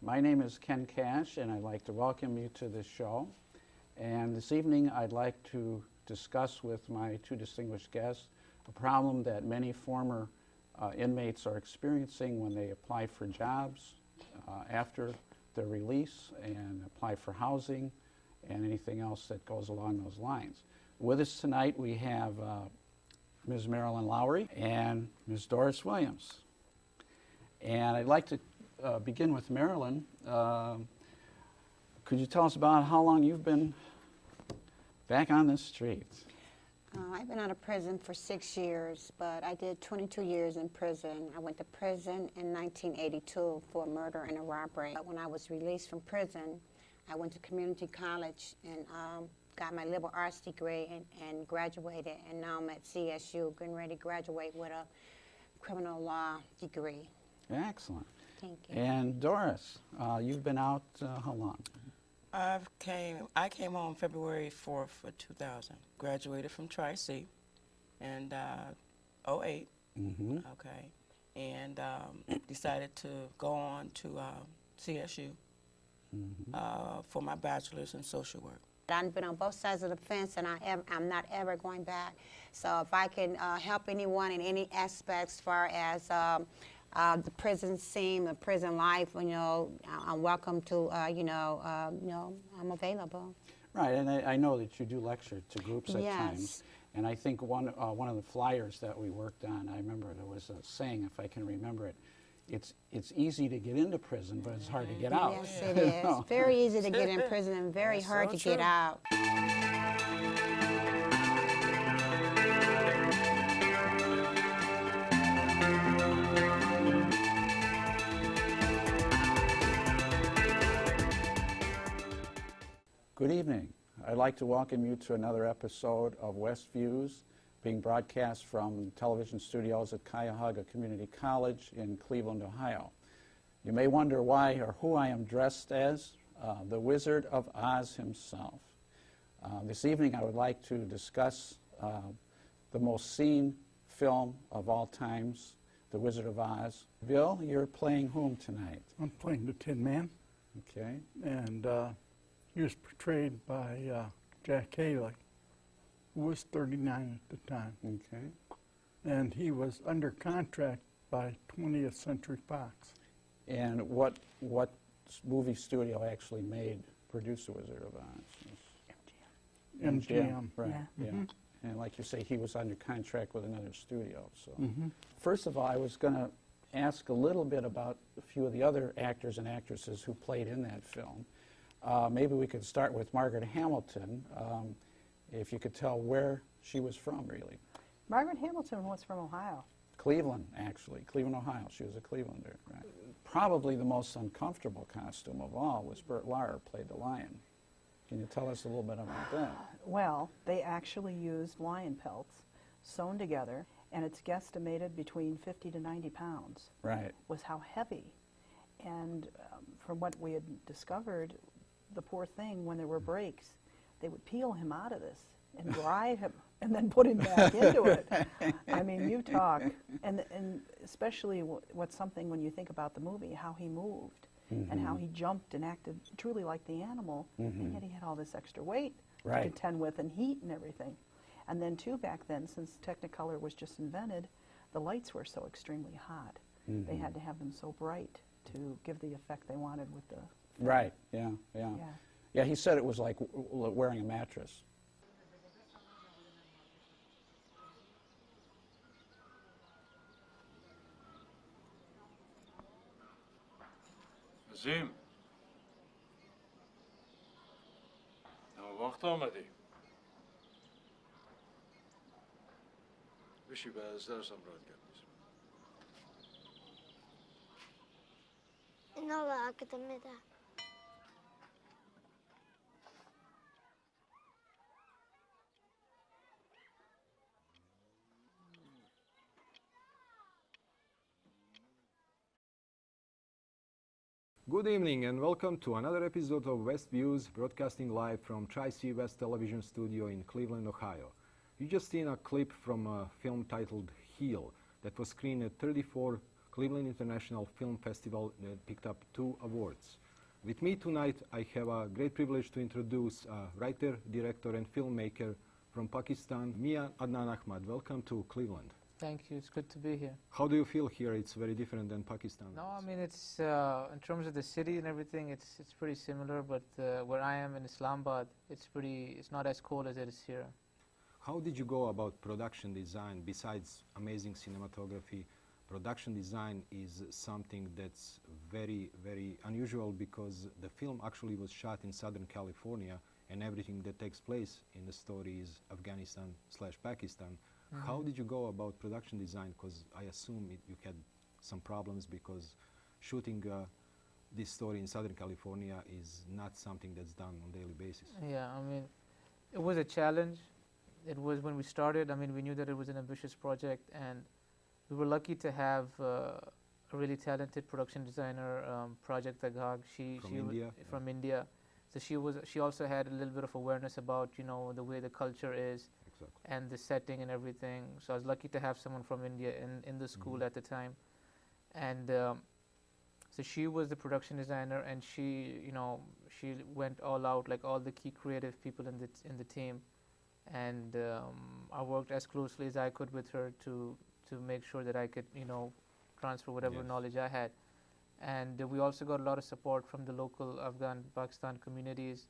My name is Ken Cash, and I'd like to welcome you to this show. And this evening, I'd like to discuss with my two distinguished guests a problem that many former inmates are experiencing when they apply for jobs after their release and apply for housing and anything else that goes along those lines. With us tonight, we have Ms. Marilyn Lowry and Ms. Doris Williams. And I'd like to begin with Marilyn. Could you tell us about how long you've been back on the streets? I've been out of prison for 6 years, but I did 22 years in prison. I went to prison in 1982 for murder and a robbery. But when I was released from prison, I went to community college and got my liberal arts degree and graduated, and now I'm at CSU, getting ready to graduate with a criminal law degree. Excellent. Thank you. And Doris, you've been out how long? I came home February 4th of 2000. Graduated from Tri-C in 08. Mm-hmm. Okay, and decided to go on to CSU for my bachelor's in social work. I've been on both sides of the fence, and I'm not ever going back. So if I can help anyone in any aspects as far as the prison scene, the prison life, I'm welcome to, I'm available. Right, and I know that you do lecture to groups at Yes. times. And I think one of the flyers that we worked on, I remember there was a saying, if I can remember it, it's easy to get into prison, but it's hard to get out. Yes, it is. know? Very easy to get in prison and very That's hard so to get true. out. Good evening. I'd like to welcome you to another episode of WestViews, being broadcast from television studios at Cuyahoga Community College in Cleveland, Ohio. You may wonder why or who I am dressed as, the Wizard of Oz himself. This evening I would like to discuss the most seen film of all times, The Wizard of Oz. Bill, you're playing whom tonight? I'm playing the Tin Man, Okay. and he was portrayed by Jack Haley, who was 39 at the time. Okay. And he was under contract by 20th Century Fox. And what movie studio actually produced The Wizard of Oz? MGM. Right, Yeah. yeah. And like you say, he was under contract with another studio. So, Mm-hmm. first of all, I was going to ask a little bit about a few of the other actors and actresses who played in that film. Maybe we could start with Margaret Hamilton, if you could tell where she was from, really. Margaret Hamilton was from Ohio. Cleveland, actually. Cleveland, Ohio. She was a Clevelander. Right. Probably the most uncomfortable costume of all was Burt Lahr, played the lion. Can you tell us a little bit about that? Well, they actually used lion pelts sewn together, and it's guesstimated between 50 to 90 pounds Right. was how heavy. And from what we had discovered, the poor thing, when there were breaks, they would peel him out of this and dry him and then put him back into it. I mean, you talk, and especially what's something when you think about the movie, how he moved and how he jumped and acted truly like the animal, and yet he had all this extra weight Right. to contend with and heat and everything. And then too, back then, since Technicolor was just invented, the lights were so extremely hot. They had to have them so bright to give the effect they wanted with the Right, yeah. Yeah. Yeah, he said it was like wearing a mattress. عظیم اما وقت آمدی بشی به از درسم راحت کرد اینا به عقد میده Good evening and welcome to another episode of WestViews, broadcasting live from Tri-C West Television Studio in Cleveland, Ohio. You just seen a clip from a film titled Heel that was screened at 34 Cleveland International Film Festival that picked up 2 awards. With me tonight, I have a great privilege to introduce writer, director, and filmmaker from Pakistan, Mia Adnan Ahmad. Welcome to Cleveland. Thank you. It's good to be here. How do you feel here? It's very different than Pakistan. No, I mean it's in terms of the city and everything, it's pretty similar. But where I am in Islamabad, it's not as cold as it is here. How did you go about production design? Besides amazing cinematography, production design is something that's very, very unusual because the film actually was shot in Southern California, and everything that takes place in the story is Afghanistan/Pakistan. How did you go about production design? Because I assume you had some problems because shooting this story in Southern California is not something that's done on a daily basis. Yeah, I mean, it was a challenge. It was when we started. I mean, we knew that it was an ambitious project, and we were lucky to have a really talented production designer, Project Agag. From India? From India. So she also had a little bit of awareness about the way the culture is. Exactly. And the setting and everything. So I was lucky to have someone from India in the school at the time. And so she was the production designer, and she went all out, like all the key creative people in the team. And I worked as closely as I could with her to make sure that I could transfer whatever knowledge I had. And we also got a lot of support from the local Afghan-Pakistan communities.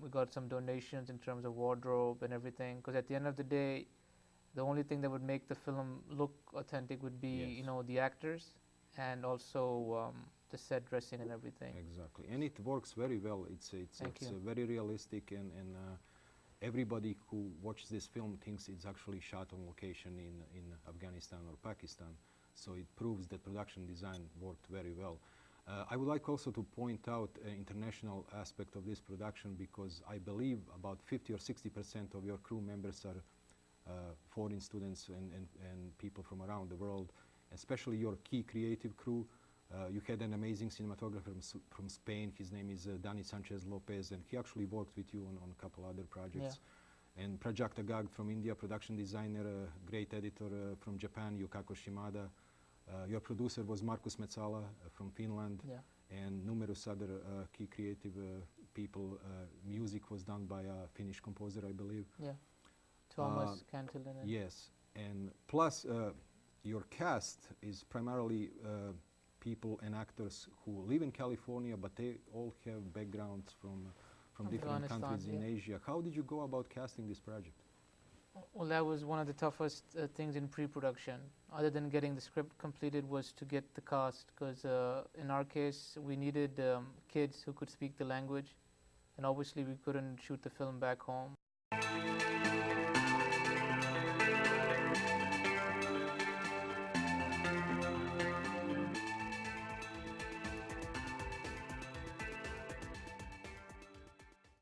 We got some donations in terms of wardrobe and everything, because at the end of the day, the only thing that would make the film look authentic would be the actors and also the set dressing and everything. Exactly, and it works very well. It's very realistic, and everybody who watches this film thinks it's actually shot on location in Afghanistan or Pakistan. So it proves that production design worked very well. I would like also to point out an international aspect of this production, because I believe about 50 or 60% of your crew members are foreign students and people from around the world, especially your key creative crew. You had an amazing cinematographer from Spain. His name is Dani Sanchez Lopez, and he actually worked with you on a couple other projects. Yeah. And Project Agag from India, production designer, great editor from Japan, Yukako Shimada. Your producer was Markus Metsala from Finland, and numerous other key creative people. Music was done by a Finnish composer, I believe. Yeah, Thomas Kantelinen. Yes, and plus your cast is primarily people and actors who live in California, but they all have backgrounds from different countries in Asia. How did you go about casting this project? Well, that was one of the toughest things in pre-production, other than getting the script completed, was to get the cast, because in our case, we needed kids who could speak the language, and obviously we couldn't shoot the film back home.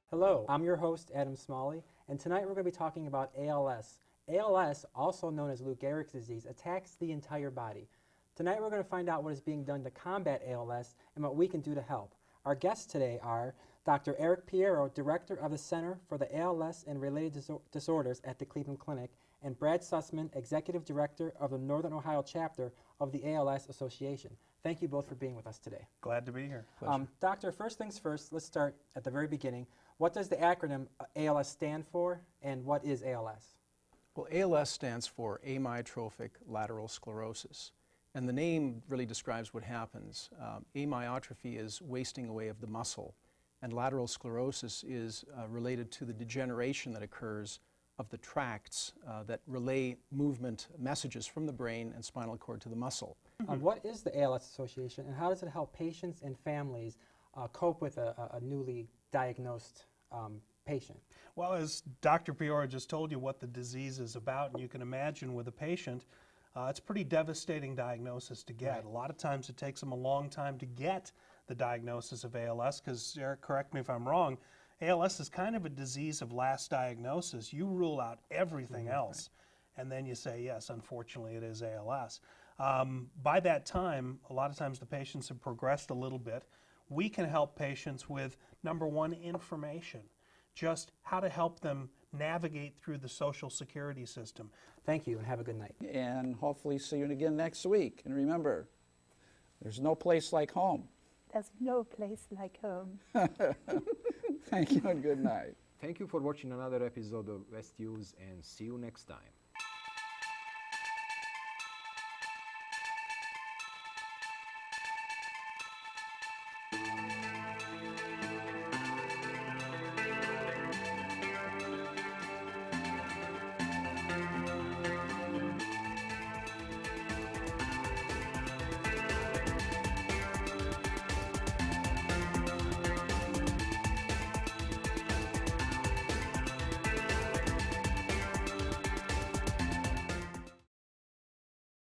Hello, I'm your host, Adam Smalley, and tonight we're going to be talking about ALS. ALS, also known as Lou Gehrig's disease, attacks the entire body. Tonight we're going to find out what is being done to combat ALS and what we can do to help. Our guests today are Dr. Eric Piero, Director of the Center for the ALS and Related Disorders at the Cleveland Clinic, and Brad Sussman, Executive Director of the Northern Ohio chapter of the ALS Association. Thank you both for being with us today. Glad to be here. Doctor, first things first, let's start at the very beginning. What does the acronym ALS stand for, and what is ALS? Well, ALS stands for amyotrophic lateral sclerosis, and the name really describes what happens. Amyotrophy is wasting away of the muscle, and lateral sclerosis is related to the degeneration that occurs of the tracts that relay movement messages from the brain and spinal cord to the muscle. What is the ALS Association, and how does it help patients and families cope with a newly diagnosed patient? Well, as Dr. Piora just told you what the disease is about, and you can imagine with a patient, it's a pretty devastating diagnosis to get. Right. A lot of times it takes them a long time to get the diagnosis of ALS, because, Eric, correct me if I'm wrong, ALS is kind of a disease of last diagnosis. You rule out everything else, and then you say, yes, unfortunately it is ALS. By that time, a lot of times the patients have progressed a little bit. We can help patients with, number one, information. Just how to help them navigate through the Social Security system. Thank you, and have a good night. And hopefully see you again next week. And remember, there's no place like home. There's no place like home. Thank you and good night. Thank you for watching another episode of WestViews, and see you next time.